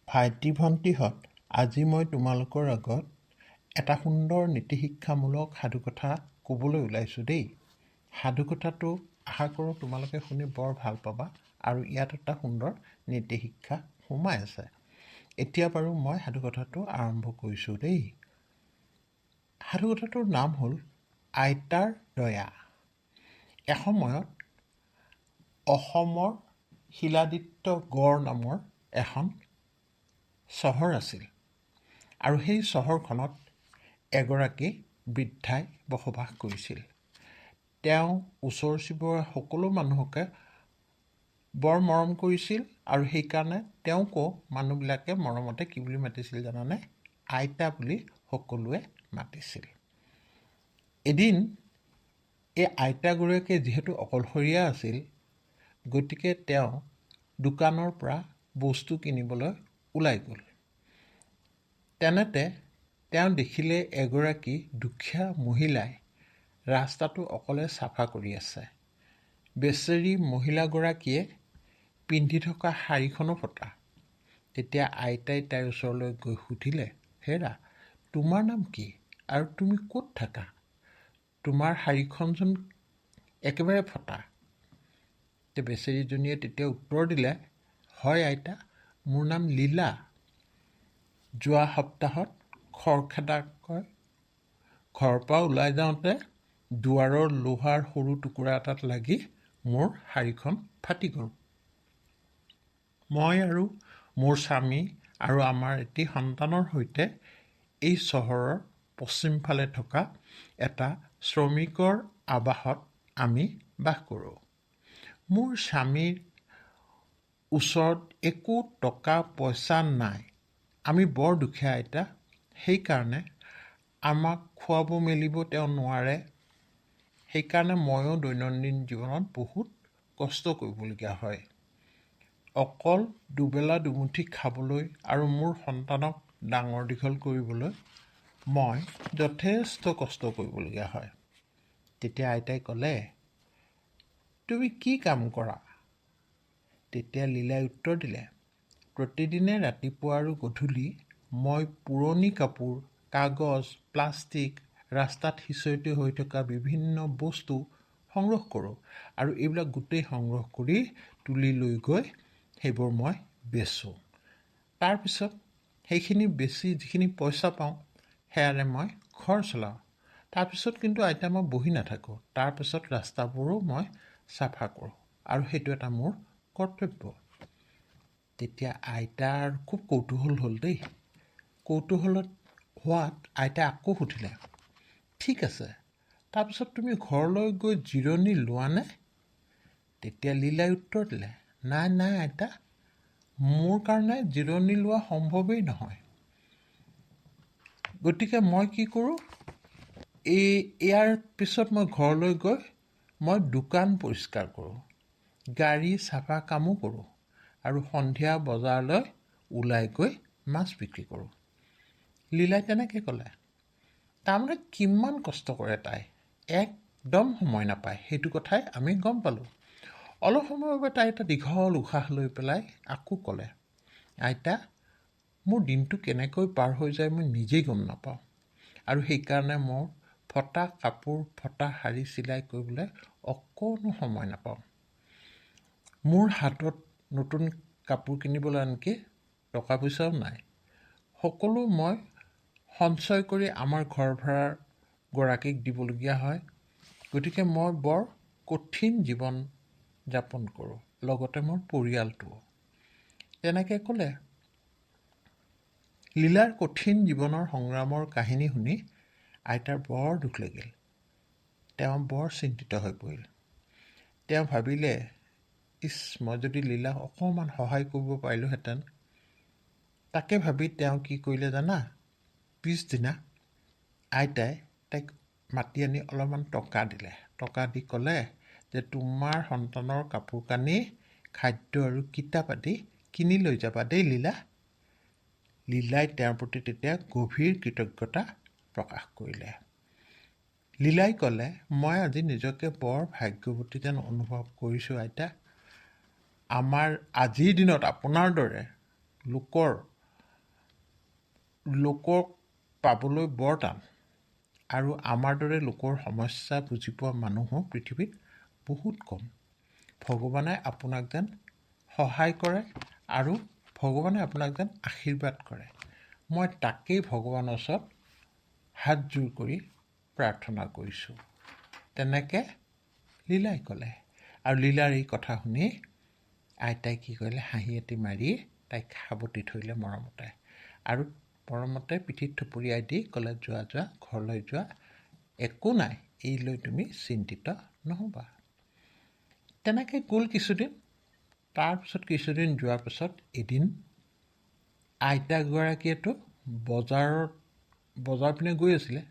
ভাইটি ভণ্টিহঁত, আজি মই তোমালোকৰ আগত এটা সুন্দৰ নীতিশিক্ষামূলক সাধুকথা ক'বলৈ ওলাইছোঁ দেই। সাধুকথাটো আশা কৰোঁ তোমালোকে শুনি বৰ ভাল পাবা আৰু ইয়াত এটা সুন্দৰ নীতিশিক্ষা সোমাই আছে। এতিয়া বাৰু মই সাধুকথাটো আৰম্ভ কৰিছোঁ দেই। সাধুকথাটোৰ নাম হ'ল আইতাৰ দয়া। এসময়ত অসমৰ শিলাদিত্য গড় নামৰ এখন চহৰ আছিল আৰু সেই চহৰখনত এগৰাকী বৃদ্ধাই বসবাস কৰিছিল। তেওঁ ওচৰ চুবুৰীয়া সকলো মানুহকে বৰ মৰম কৰিছিল আৰু সেইকাৰণে তেওঁকো মানুহবিলাকে মৰমতে কি বুলি মাতিছিল জানানে? আইতা বুলি সকলোৱে মাতিছিল। এদিন এই আইতাগৰাকী যিহেতু অকলশৰীয়া আছিল, গতিকে তেওঁ দোকানৰ পৰা বস্তু কিনিবলৈ ওলাই গ'ল। তেনেতে তেওঁ দেখিলে এগৰাকী দুখীয়া মহিলাই ৰাস্তাটো অকলে চাফা কৰি আছে। বেচেৰী মহিলাগৰাকীয়ে পিন্ধি থকা শাৰীখনো ফটা। তেতিয়া আইতাই তাইৰ ওচৰলৈ গৈ সুধিলে, হেৰা, তোমাৰ নাম কি আৰু তুমি ক'ত থাকা? তোমাৰ শাৰীখনচোন একেবাৰে ফটা। বেচেৰীজনীয়ে তেতিয়া উত্তৰ দিলে, হয় আইতা, মোৰ নাম লীলা। যোৱা সপ্তাহত খৰখেদাকৈ ঘৰৰ পৰা ওলাই যাওঁতে দুৱাৰৰ লোহাৰ সৰু টুকুৰা এটাত লাগি মোৰ শাৰীখন ফাটি গ'ল। মই আৰু মোৰ স্বামী আৰু আমাৰ এটি সন্তানৰ সৈতে এই চহৰৰ পশ্চিম ফালে থকা এটা শ্ৰমিকৰ আৱাসত আমি বাস কৰোঁ। মোৰ স্বামীৰ ওচৰত একো টকা পইচা নাই। আমি বৰ দুখীয়া আইতা, সেইকাৰণে আমাক খুৱাব মেলিব তেওঁ নোৱাৰে। সেইকাৰণে ময়ো দৈনন্দিন জীৱনত বহুত কষ্ট কৰিবলগীয়া হয়। অকল দুবেলা দুমুঠি খাবলৈ আৰু মোৰ সন্তানক ডাঙৰ দীঘল কৰিবলৈ মই যথেষ্ট কষ্ট কৰিবলগীয়া হয়। তেতিয়া আইতাই ক'লে, তুমি কি কাম কৰা? তেতিয়া লীলাই উত্তৰ দিলে, প্ৰতিদিনে ৰাতিপুৱা আৰু গধূলি মই পুৰণি কাপোৰ, কাগজ, প্লাষ্টিক, ৰাস্তাত সিঁচৰতি হৈ থকা বিভিন্ন বস্তু সংগ্ৰহ কৰোঁ আৰু এইবিলাক গোটেই সংগ্ৰহ কৰি তুলি লৈ গৈ সেইবোৰ মই বেচোঁ। তাৰপিছত সেইখিনি বেচি যিখিনি পইচা পাওঁ সেয়াৰে মই ঘৰ চলাওঁ। তাৰপিছত কিন্তু আইতা মই বহি নাথাকোঁ। তাৰপিছত ৰাস্তাবোৰো মই চাফা কৰোঁ আৰু সেইটো এটা মোৰ কৰ্তব্য। তেতিয়া আইতাৰ খুব কৌতূহল হ'ল দেই। কৌতূহলত হোৱাত আইতাই আকৌ সুধিলে, ঠিক আছে, তাৰপিছত তুমি ঘৰলৈ গৈ জিৰণি লোৱানে? তেতিয়া লীলাই উত্তৰ দিলে, নাই আইতা, মোৰ কাৰণে জিৰণি লোৱা সম্ভৱেই নহয়। গতিকে মই কি কৰোঁ, ইয়াৰ পিছত মই ঘৰলৈ গৈ মই দোকান পৰিষ্কাৰ কৰোঁ, গাড়ী চাফা কামো কৰোঁ আৰু সন্ধিয়া বজাৰলৈ ওলাই গৈ মাছ বিক্ৰী কৰোঁ। লীলাই তেনেকৈ ক'লে। তাৰমানে কিমান কষ্ট কৰে তাই, একদম সময় নাপায়, সেইটো কথাই আমি গম পালোঁ। অলপ সময়ৰ বাবে তাই এটা দীঘল উশাহ লৈ পেলাই আকৌ ক'লে, আইতা, মোৰ দিনটো কেনেকৈ পাৰ হৈ যায় মই নিজেই গম নাপাওঁ আৰু সেইকাৰণে মোৰ ফটা কাপোৰ, ফটা শাৰী চিলাই কৰিবলৈ অকণো সময় নাপাওঁ। মোৰ হাতত নতুন কাপোৰ কিনিবলৈ আনকি টকা পইচাও নাই। সকলো মই সঞ্চয় কৰি আমাৰ ঘৰ ভাড়াৰ গৰাকীক দিবলগীয়া হয়। গতিকে মই বৰ কঠিন জীৱন যাপন কৰোঁ, লগতে মোৰ পৰিয়ালটোও। তেনেকৈ ক'লে। লীলাৰ কঠিন জীৱনৰ সংগ্ৰামৰ কাহিনী শুনি আইতাৰ বৰ দুখ লাগিল। তেওঁ বৰ চিন্তিত হৈ পৰিল। তেওঁ ভাবিলে, মই যদি লীলাক অকণমান সহায় কৰিব পাৰিলোহেঁতেন। তাকে ভাবি তেওঁ কি কৰিলে জানা? পিছদিনা আইতাই তাইক মাতি আনি অলপমান টকা দিলে। টকা দি ক'লে যে তোমাৰ সন্তানৰ কাপোৰ কানি, খাদ্য আৰু কিতাপ আদি কিনি লৈ যাবা দেই লীলা। লীলাই তেওঁৰ প্ৰতি তেতিয়া গভীৰ কৃতজ্ঞতা প্ৰকাশ কৰিলে। লীলাই ক'লে, মই আজি নিজকে বৰ ভাগ্যৱতী যেন অনুভৱ কৰিছোঁ আইতা। আমাৰ আজিৰ দিনত আপোনাৰ দৰে লোকৰ লোকক পাবলৈ বৰ টান আৰু আমাৰ দৰে লোকৰ সমস্যা বুজি পোৱা মানুহো পৃথিৱীত বহুত কম। ভগৱানে আপোনাক যেন সহায় কৰে আৰু ভগৱানে আপোনাক যেন আশীৰ্বাদ কৰে। মই তাকেই ভগৱানৰ ওচৰত হাতযোৰ কৰি প্ৰাৰ্থনা কৰিছোঁ। তেনেকৈ লীলাই ক'লে। আৰু লীলাৰ এই কথা শুনি আইতাই কি কৰিলে, হাঁহি এটি মাৰি তাইক সাৱটি ধৰিলে মৰমতে আৰু মৰমতে পিঠিত থুপুৰিয়াই দি ক'লে, যোৱা যোৱা, ঘৰলৈ যোৱা, একো নাই, এই লৈ তুমি চিন্তিত নহ'বা। তেনেকৈ গ'ল কিছুদিন। তাৰপিছত কিছুদিন যোৱাৰ পিছত এদিন আইতাগৰাকীয়েতো বজাৰ পিনে গৈ আছিলে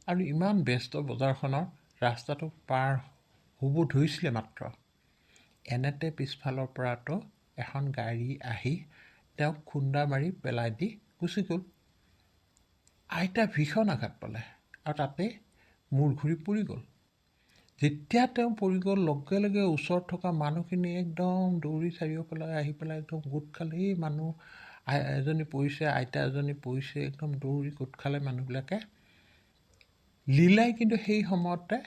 আৰু ইমান ব্যস্ত বজাৰখনৰ ৰাস্তাটো পাৰ হ'ব ধৰিছিলে মাত্ৰ। এনেতে পিছফালৰ পৰাতো এখন গাড়ী আহি তেওঁক খুন্দা মাৰি পেলাই দি গুচি গ'ল। আইতা ভীষণ আঘাত পালে আৰু তাতে মূৰ ঘূৰি পৰি গ'ল। যেতিয়া তেওঁ পৰি গ'ল, লগে লগে ওচৰত থকা মানুহখিনি একদম দৌৰি চাৰিওফালে আহি পেলাই একদম গোট খালে। এই মানুহ এজনী পৰিছে, আইতা এজনী পৰিছে, একদম দৌৰি গোট খালে মানুহবিলাকে। লীলাই কিন্তু সেই সময়তে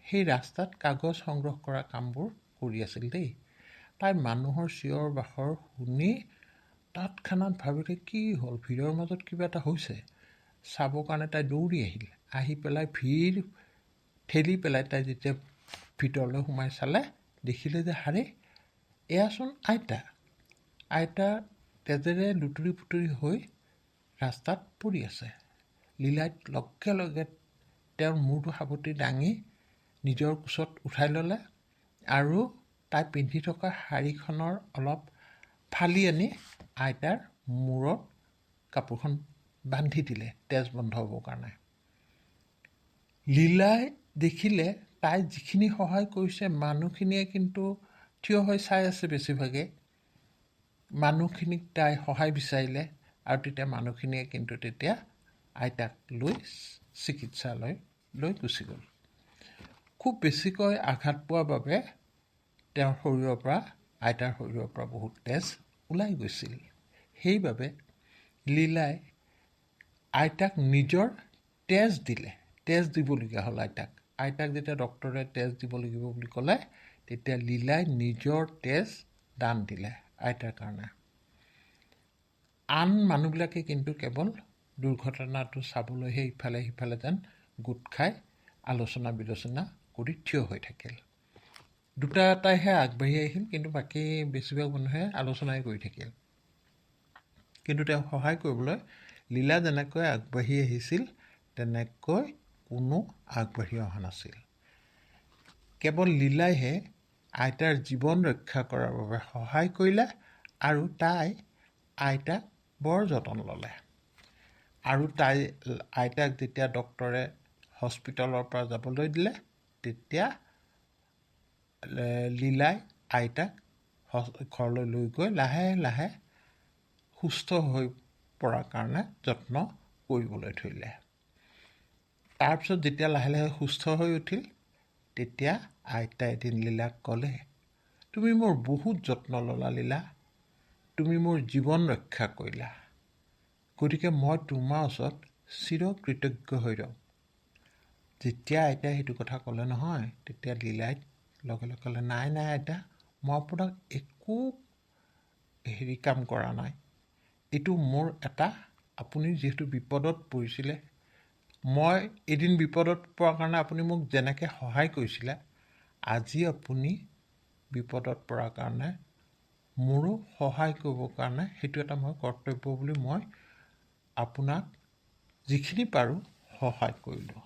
সেই ৰাস্তাত কাগজ সংগ্ৰহ কৰা কামবোৰ কৰি আছিল দেই। তাই মানুহৰ চিঞৰ বাখৰ শুনি তৎক্ষণাত ভাবিলে কি হ'ল, ভিৰৰ মাজত কিবা এটা হৈছে। চাবৰ কাৰণে তাই দৌৰি আহিল। আহি পেলাই ভিৰ ঠেলি পেলাই তাই যেতিয়া ভিতৰলৈ সোমাই চালে, দেখিলে যে হাৰে, এয়াচোন আইতা। আইতা তেজেৰে লুতুৰি পুতুৰি হৈ ৰাস্তাত পৰি আছে। লীলাই লগে লগে তেওঁৰ মূৰটো সাৱটি দাঙি নিজৰ কোচত উঠাই ল'লে আৰু তাই পিন্ধি থকা শাৰীখনৰ অলপ ফালি আনি আইতাৰ মূৰত কাপোৰখন বান্ধি দিলে, তেজ বন্ধ হ'বৰ কাৰণে। লীলাই দেখিলে তাই যিখিনি সহায় কৰিছে, মানুহখিনিয়ে কিন্তু থিয় হৈ চাই আছে বেছিভাগে। মানুহখিনিক তাই সহায় বিচাৰিলে আৰু তেতিয়া মানুহখিনিয়ে কিন্তু তেতিয়া আইতাক লৈ চিকিৎসালয়লৈ গুচি গ'ল। খুব বেছিকৈ আঘাত পোৱাৰ বাবে তেওঁৰ শৰীৰৰ পৰা, আইতাৰ শৰীৰৰ পৰা বহুত তেজ ওলাই গৈছিল। সেইবাবে লীলাই আইতাক নিজৰ তেজ দিলে, তেজ দিবলগীয়া হ'ল আইতাক। আইতাক যেতিয়া ডক্টৰে তেজ দিব লাগিব বুলি ক'লে, তেতিয়া লীলাই নিজৰ তেজ দান দিলে আইতাৰ কাৰণে। আন মানুহবিলাকে কিন্তু কেৱল দুৰ্ঘটনাটো চাবলৈহে ইফালে সিফালে যেন গোট খাই আলোচনা বিলোচনা কৰি থিয় হৈ থাকিল। দুটা এটাইহে আগবাঢ়ি আহিল, কিন্তু বাকী বেছিভাগ মানুহে আলোচনাই কৰি থাকিল। কিন্তু তেওঁক সহায় কৰিবলৈ লীলা যেনেকৈ আগবাঢ়ি আহিছিল, তেনেকৈ কোনো আগবাঢ়ি অহা নাছিল। কেৱল লীলাইহে আইতাৰ জীৱন ৰক্ষা কৰাৰ বাবে সহায় কৰিলে আৰু তাই আইতাক বৰ যতন ল'লে। আৰু তাই আইতাক যেতিয়া ডক্টৰে হস্পিটেলৰ পৰা যাবলৈ দিলে, তেতিয়া লীলাই আইতাক ঘৰলৈ লৈ গৈ লাহে লাহে সুস্থ হৈ পৰাৰ কাৰণে যত্ন কৰিবলৈ ধৰিলে। তাৰপিছত যেতিয়া লাহে লাহে সুস্থ হৈ উঠিল, তেতিয়া আইতাই এদিন লীলাক ক'লে, তুমি মোৰ বহুত যত্ন ল'লা লীলা, তুমি মোৰ জীৱন ৰক্ষা কৰিলা, গতিকে মই তোমাৰ ওচৰত চিৰকৃতজ্ঞ হৈ ৰ'ম। যেতিয়া আইতাই সেইটো কথা ক'লে নহয়, তেতিয়া লীলাই লগে লগে ক'লে, নাই নাই আইতা, মই আপোনাক একো কাম কৰা নাই। এইটো মোৰ এটা, আপুনি যিহেতু বিপদত পৰিছিলে, মই এদিন বিপদত পৰাৰ কাৰণে আপুনি মোক যেনেকৈ সহায় কৰিছিলে, আজি আপুনি বিপদত পৰাৰ কাৰণে মোৰো সহায় কৰিবৰ কাৰণে সেইটো এটা মই কৰ্তব্য বুলি মই আপোনাক যিখিনি পাৰোঁ সহায় কৰিলোঁ।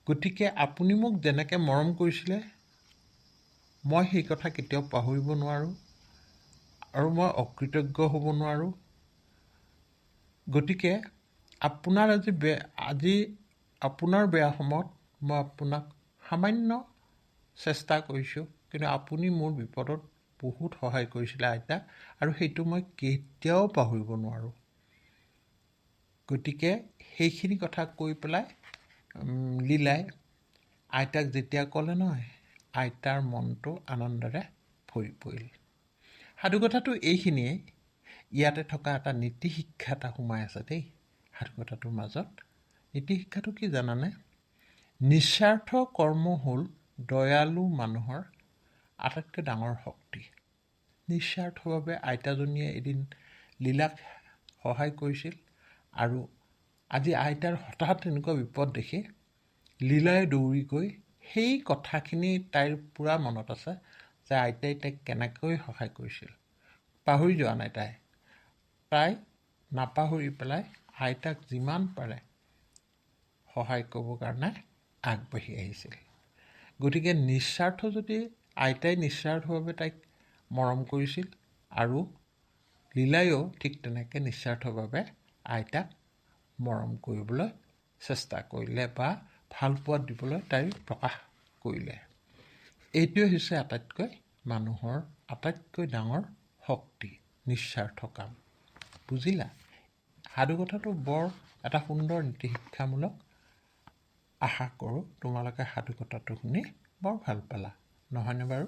গতিকে আপুনি মোক যেনেকৈ মৰম কৰিছিলে, মই সেই কথা কেতিয়াও পাহৰিব নোৱাৰোঁ আৰু মই অকৃতজ্ঞ হ'ব নোৱাৰোঁ। গতিকে আপোনাৰ আজি আপোনাৰ বেয়া সময়ত মই আপোনাক সামান্য চেষ্টা কৰিছোঁ, কিন্তু আপুনি মোৰ বিপদত বহুত সহায় কৰিছিলে আইতা, আৰু সেইটো মই কেতিয়াও পাহৰিব নোৱাৰোঁ। গতিকে সেইখিনি কথা কৈ পেলাই লীলাই আইতাক যেতিয়া ক'লে নহয়, আইতাৰ মনটো আনন্দেৰে ভৰি পৰিল। সাধুকথাটো এইখিনিয়েই। ইয়াতে থকা এটা নীতি শিক্ষা এটা সোমাই আছে দেই সাধুকথাটোৰ মাজত। নীতি শিক্ষাটো কি জানানে? নিস্বাৰ্থ কৰ্ম হ'ল দয়ালু মানুহৰ আটাইতকৈ ডাঙৰ শক্তি। নিস্বাৰ্থভাৱে আইতাজনীয়ে এদিন লীলাক সহায় কৰিছিল, আৰু আজি আইতাৰ হঠাৎ এনেকুৱা বিপদ দেখি লীলাই দৌৰি গৈ সেই কথাখিনি তাইৰ পূৰা মনত আছে যে আইতাই তাইক কেনেকৈ সহায় কৰিছিল। পাহৰি যোৱা নাই তাই নাপাহৰি পেলাই আইতাক যিমান পাৰে সহায় কৰিবৰ কাৰণে আগবাঢ়ি আহিছিল। গতিকে যদি আইতাই নিস্বাৰ্থভাৱে তাইক মৰম কৰিছিল, আৰু লীলাইও ঠিক তেনেকৈ নিস্বাৰ্থভাৱে আইতাক মৰম কৰিবলৈ চেষ্টা কৰিলে বা ভাল পোৱা দিবলৈ তাইৰ প্ৰকাশ কৰিলে। এইটোৱে হৈছে মানুহৰ আটাইতকৈ ডাঙৰ শক্তি, নিস্বাৰ্থ কাম। বুজিলা? সাধুকথাটো বৰ এটা সুন্দৰ নীতি শিক্ষামূলক। আশা কৰোঁ তোমালোকে সাধুকথাটো শুনি বৰ ভাল পালা, নহয়নে বাৰু?